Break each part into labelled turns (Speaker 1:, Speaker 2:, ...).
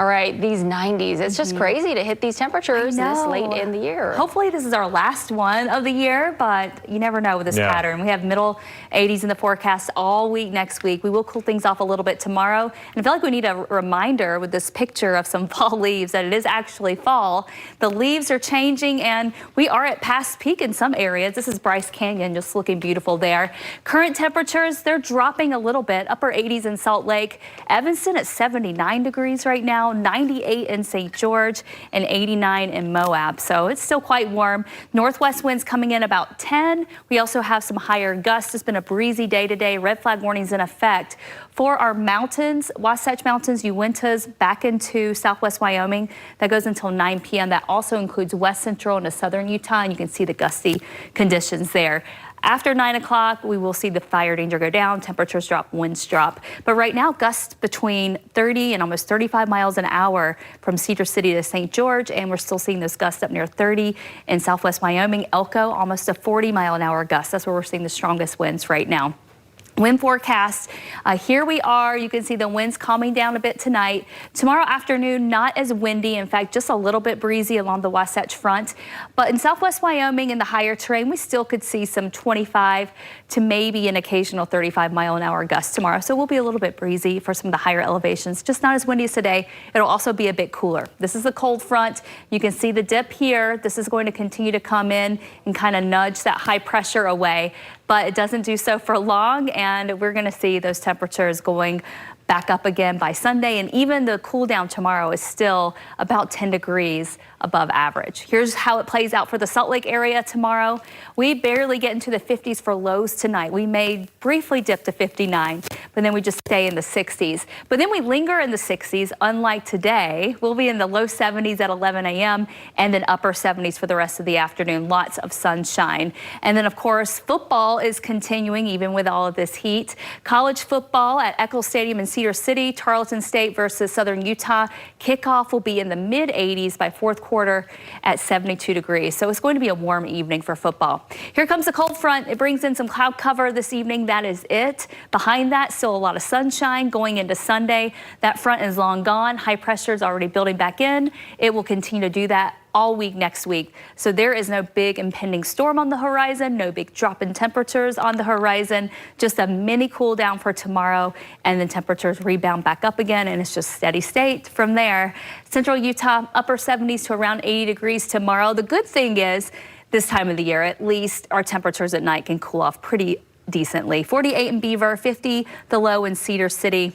Speaker 1: All right, these 90s. It's just crazy to hit these temperatures this late in the year.
Speaker 2: Hopefully this is our last one of the year, but you never know with this pattern. We have middle 80s in the forecast all week next week. We will cool things off a little bit tomorrow. And I feel like we need a reminder with this picture of some fall leaves that it is actually fall. The leaves are changing and we are at past peak in some areas. This is Bryce Canyon, just looking beautiful there. Current temperatures, they're dropping a little bit. Upper 80s in Salt Lake. Evanston at 79 degrees right now. 98 in St. George and 89 in Moab. So it's still quite warm. Northwest winds coming in about 10. We also have some higher gusts. It's been a breezy day today. Red flag warnings in effect for our mountains, Wasatch Mountains, Uintas, back into southwest Wyoming. That goes until 9 p.m. That also includes west central into southern Utah, and you can see the gusty conditions there. After 9 o'clock, we will see the fire danger go down, temperatures drop, winds drop. But right now, gusts between 30 and almost 35 miles an hour from Cedar City to St. George, and we're still seeing those gusts up near 30 in southwest Wyoming. Elko, almost a 40-mile-an-hour gust. That's where we're seeing the strongest winds right now. Wind forecast, here we are. You can see the winds calming down a bit tonight. Tomorrow afternoon, not as windy. In fact, just a little bit breezy along the Wasatch Front. But in southwest Wyoming, in the higher terrain, we still could see some 25 to maybe an occasional 35-mile-an-hour gust tomorrow. So it will be a little bit breezy for some of the higher elevations. Just not as windy as today. It'll also be a bit cooler. This is a cold front. You can see the dip here. This is going to continue to come in and kind of nudge that high pressure away. But it doesn't do so for long, and we're going to see those temperatures going back up again by Sunday, and even the cool down tomorrow is still about 10 degrees above average. Here's how it plays out for the Salt Lake area tomorrow. We barely get into the 50s for lows tonight. We may briefly dip to 59, but then we just stay in the 60s. But then we linger in the 60s, unlike today. We'll be in the low 70s at 11 a.m. and then upper 70s for the rest of the afternoon. Lots of sunshine. And then, of course, football is continuing even with all of this heat. College football at Eccles Stadium in Cedar City, Tarleton State versus Southern Utah. Kickoff will be in the mid-80s by fourth quarter at 72 degrees. So it's going to be a warm evening for football. Here comes a cold front. It brings in some cloud cover this evening. That is it. Behind that, still a lot of sunshine going into Sunday. That front is long gone. High pressure is already building back in. It will continue to do that all week next week. So there is no big impending storm on the horizon, no big drop in temperatures on the horizon, just a mini cool down for tomorrow, and then temperatures rebound back up again, and it's just steady state from there. Central Utah, upper 70s to around 80 degrees tomorrow. The good thing is this time of the year, at least our temperatures at night can cool off pretty decently. 48 in Beaver, 50 the low in Cedar City.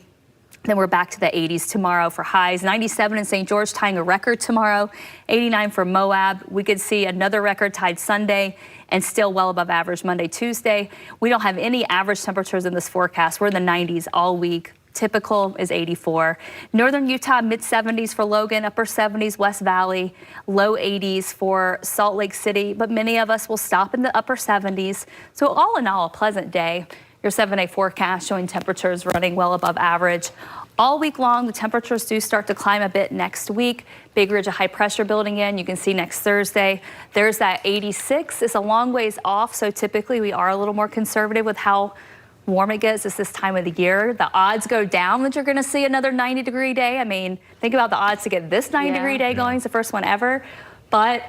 Speaker 2: Then we're back to the 80s tomorrow for highs. 97 in St. George, tying a record tomorrow. 89 for Moab. We could see another record tied Sunday and still well above average Monday, Tuesday. We don't have any average temperatures in this forecast. We're in the 90s all week. Typical is 84. Northern Utah, mid-70s for Logan, upper 70s West Valley, low 80s for Salt Lake City, but many of us will stop in the upper 70s. So all in all, a pleasant day. Your 7-day forecast showing temperatures running well above average. All week long, the temperatures do start to climb a bit next week. Big ridge of high pressure building in. You can see next Thursday, there's that 86. It's a long ways off, so typically we are a little more conservative with how warm it gets. It's this time of the year. The odds go down that you're going to see another 90-degree day. I mean, think about the odds to get this 90-degree day going. It's the first one ever. But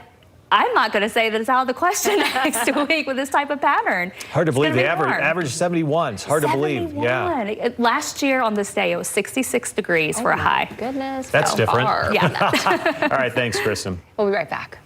Speaker 2: I'm not going to say that it's out of the question next week with this type of pattern.
Speaker 3: Hard to believe the average 71. It's hard to believe. Yeah.
Speaker 2: Last year on this day, it was 66 degrees for a high.
Speaker 1: Goodness.
Speaker 3: That's different.
Speaker 1: Far.
Speaker 2: Yeah.
Speaker 3: All right. Thanks, Kristen.
Speaker 1: We'll be right back.